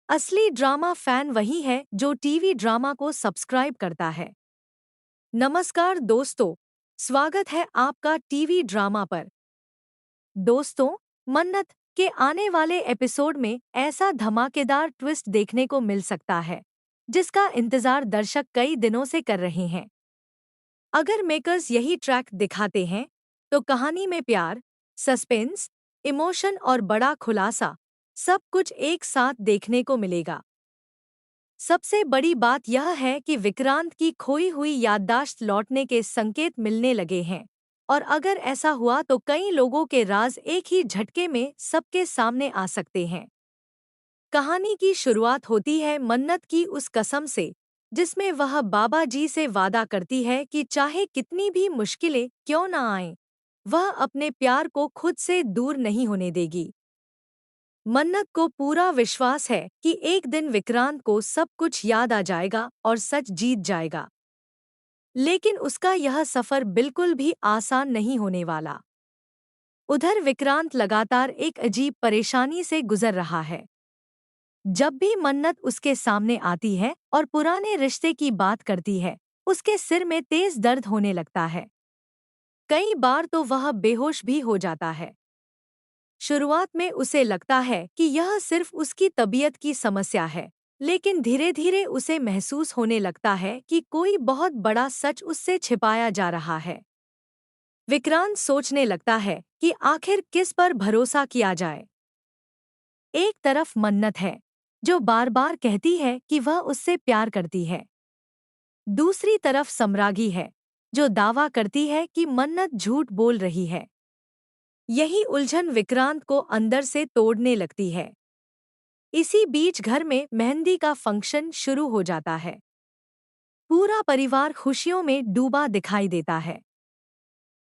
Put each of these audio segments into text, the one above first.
असली drama fan वही है जो टीवी ड्रामा को सब्सक्राइब करता है। नमस्कार दोस्तों, स्वागत है आपका टीवी ड्रामा पर। दोस्तों, मन्नत के आने वाले एपिसोड में ऐसा धमाकेदार ट्विस्ट देखने को मिल सकता है जिसका इंतजार दर्शक कई दिनों से कर रहे हैं। अगर मेकर्स यही ट्रैक दिखाते हैं तो कहानी में प्यार, सस्पेंस, इमोशन और बड़ा खुलासा सब कुछ एक साथ देखने को मिलेगा। सबसे बड़ी बात यह है कि विक्रांत की खोई हुई याददाश्त लौटने के संकेत मिलने लगे हैं, और अगर ऐसा हुआ तो कई लोगों के राज एक ही झटके में सबके सामने आ सकते हैं। कहानी की शुरुआत होती है मन्नत की उस कसम से जिसमें वह बाबा जी से वादा करती है कि चाहे कितनी भी मुश्किलें क्यों न आएं, वह अपने प्यार को खुद से दूर नहीं होने देगी। मन्नत को पूरा विश्वास है कि एक दिन विक्रांत को सब कुछ याद आ जाएगा और सच जीत जाएगा। लेकिन उसका यह सफर बिल्कुल भी आसान नहीं होने वाला। उधर विक्रांत लगातार एक अजीब परेशानी से गुजर रहा है। जब भी मन्नत उसके सामने आती है और पुराने रिश्ते की बात करती है, उसके सिर में तेज दर्द होने लगता है। कई बार तो वह बेहोश भी हो जाता है। शुरुआत में उसे लगता है कि यह सिर्फ उसकी तबीयत की समस्या है, लेकिन धीरे धीरे उसे महसूस होने लगता है कि कोई बहुत बड़ा सच उससे छिपाया जा रहा है। विक्रांत सोचने लगता है कि आखिर किस पर भरोसा किया जाए। एक तरफ मन्नत है जो बार बार कहती है कि वह उससे प्यार करती है। दूसरी तरफ सम्रागी है जो दावा करती है कि मन्नत झूठ बोल रही है। यही उलझन विक्रांत को अंदर से तोड़ने लगती है। इसी बीच घर में मेहंदी का फंक्शन शुरू हो जाता है। पूरा परिवार खुशियों में डूबा दिखाई देता है।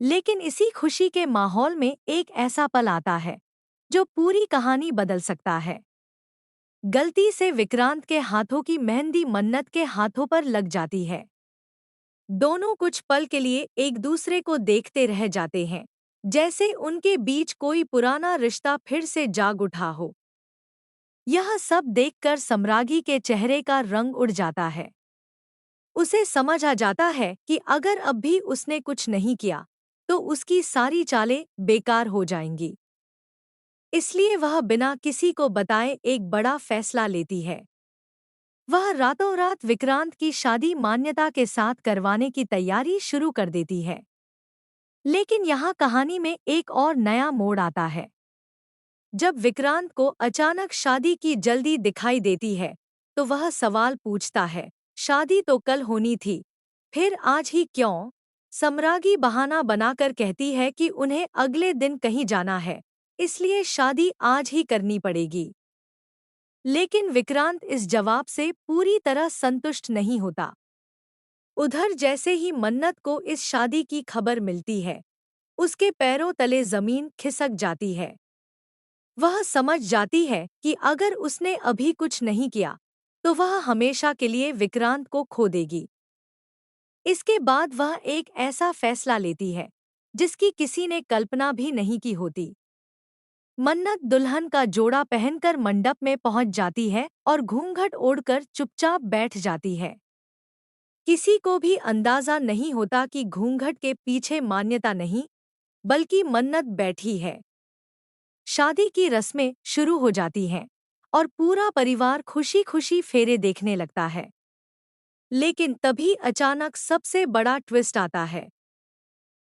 लेकिन इसी खुशी के माहौल में एक ऐसा पल आता है जो पूरी कहानी बदल सकता है। गलती से विक्रांत के हाथों की मेहंदी मन्नत के हाथों पर लग जाती है। दोनों कुछ पल के लिए एक दूसरे को देखते रह जाते हैं, जैसे उनके बीच कोई पुराना रिश्ता फिर से जाग उठा हो। यह सब देखकर सम्रागी के चेहरे का रंग उड़ जाता है। उसे समझ आ जाता है कि अगर अब भी उसने कुछ नहीं किया तो उसकी सारी चालें बेकार हो जाएंगी। इसलिए वह बिना किसी को बताए एक बड़ा फैसला लेती है। वह रातों रात विक्रांत की शादी मान्यता के साथ करवाने की तैयारी शुरू कर देती है। लेकिन यहाँ कहानी में एक और नया मोड़ आता है। जब विक्रांत को अचानक शादी की जल्दी दिखाई देती है तो वह सवाल पूछता है, शादी तो कल होनी थी, फिर आज ही क्यों? सम्रागी बहाना बनाकर कहती है कि उन्हें अगले दिन कहीं जाना है, इसलिए शादी आज ही करनी पड़ेगी। लेकिन विक्रांत इस जवाब से पूरी तरह संतुष्ट नहीं होता। उधर जैसे ही मन्नत को इस शादी की खबर मिलती है, उसके पैरों तले जमीन खिसक जाती है। वह समझ जाती है कि अगर उसने अभी कुछ नहीं किया तो वह हमेशा के लिए विक्रांत को खो देगी। इसके बाद वह एक ऐसा फैसला लेती है जिसकी किसी ने कल्पना भी नहीं की होती। मन्नत दुल्हन का जोड़ा पहनकर मंडप में पहुंच जाती है और घूंघट ओढ़कर चुपचाप बैठ जाती है। किसी को भी अंदाजा नहीं होता कि घूंघट के पीछे मान्यता नहीं, बल्कि मन्नत बैठी है। शादी की रस्में शुरू हो जाती हैं और पूरा परिवार खुशी खुशी फेरे देखने लगता है। लेकिन तभी अचानक सबसे बड़ा ट्विस्ट आता है।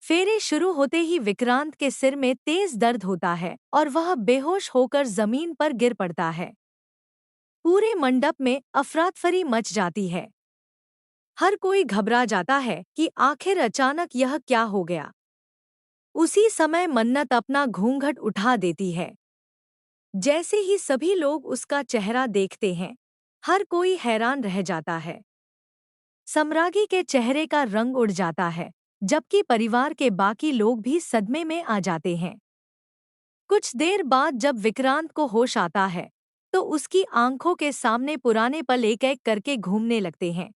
फेरे शुरू होते ही विक्रांत के सिर में तेज दर्द होता है और वह बेहोश होकर जमीन पर गिर पड़ता है। पूरे मंडप में अफरातफरी मच जाती है। हर कोई घबरा जाता है कि आखिर अचानक यह क्या हो गया। उसी समय मन्नत अपना घूंघट उठा देती है। जैसे ही सभी लोग उसका चेहरा देखते हैं, हर कोई हैरान रह जाता है। सम्रागी के चेहरे का रंग उड़ जाता है, जबकि परिवार के बाकी लोग भी सदमे में आ जाते हैं। कुछ देर बाद जब विक्रांत को होश आता है, तो उसकी आंखों के सामने पुराने पल एक एक करके घूमने लगते हैं।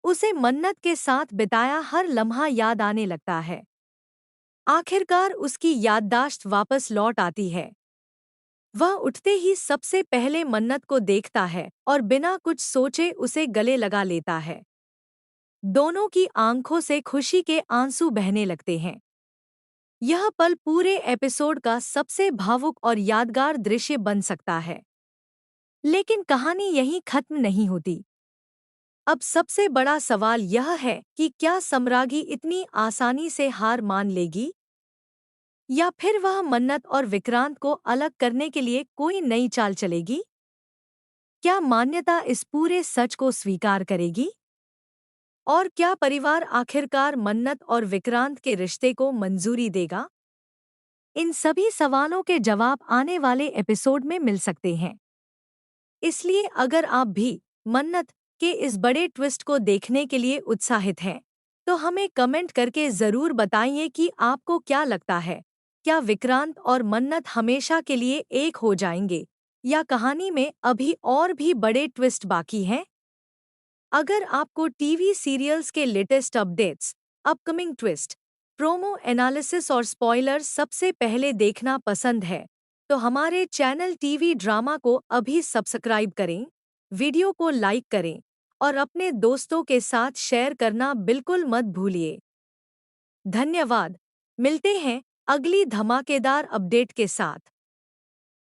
उसे मन्नत के साथ बिताया हर लम्हा याद आने लगता है। आखिरकार उसकी याददाश्त वापस लौट आती है। वह उठते ही सबसे पहले मन्नत को देखता है और बिना कुछ सोचे उसे गले लगा लेता है। दोनों की आंखों से खुशी के आंसू बहने लगते हैं। यह पल पूरे एपिसोड का सबसे भावुक और यादगार दृश्य बन सकता है। लेकिन कहानी यहीं खत्म नहीं होती। अब सबसे बड़ा सवाल यह है कि क्या सम्रागी इतनी आसानी से हार मान लेगी, या फिर वह मन्नत और विक्रांत को अलग करने के लिए कोई नई चाल चलेगी? क्या मान्यता इस पूरे सच को स्वीकार करेगी? और क्या परिवार आखिरकार मन्नत और विक्रांत के रिश्ते को मंजूरी देगा? इन सभी सवालों के जवाब आने वाले एपिसोड में मिल सकते हैं। इसलिए अगर आप भी मन्नत के इस बड़े ट्विस्ट को देखने के लिए उत्साहित हैं, तो हमें कमेंट करके ज़रूर बताइए कि आपको क्या लगता है। क्या विक्रांत और मन्नत हमेशा के लिए एक हो जाएंगे, या कहानी में अभी और भी बड़े ट्विस्ट बाकी हैं? अगर आपको टीवी सीरियल्स के latest updates, upcoming twist, promo analysis और स्पॉयलर सबसे पहले देखना पसंद है, तो हमारे चैनल टीवी ड्रामा को अभी सब्सक्राइब करें, वीडियो को लाइक करें और अपने दोस्तों के साथ शेयर करना बिल्कुल मत भूलिए। धन्यवाद। मिलते हैं अगली धमाकेदार अपडेट के साथ।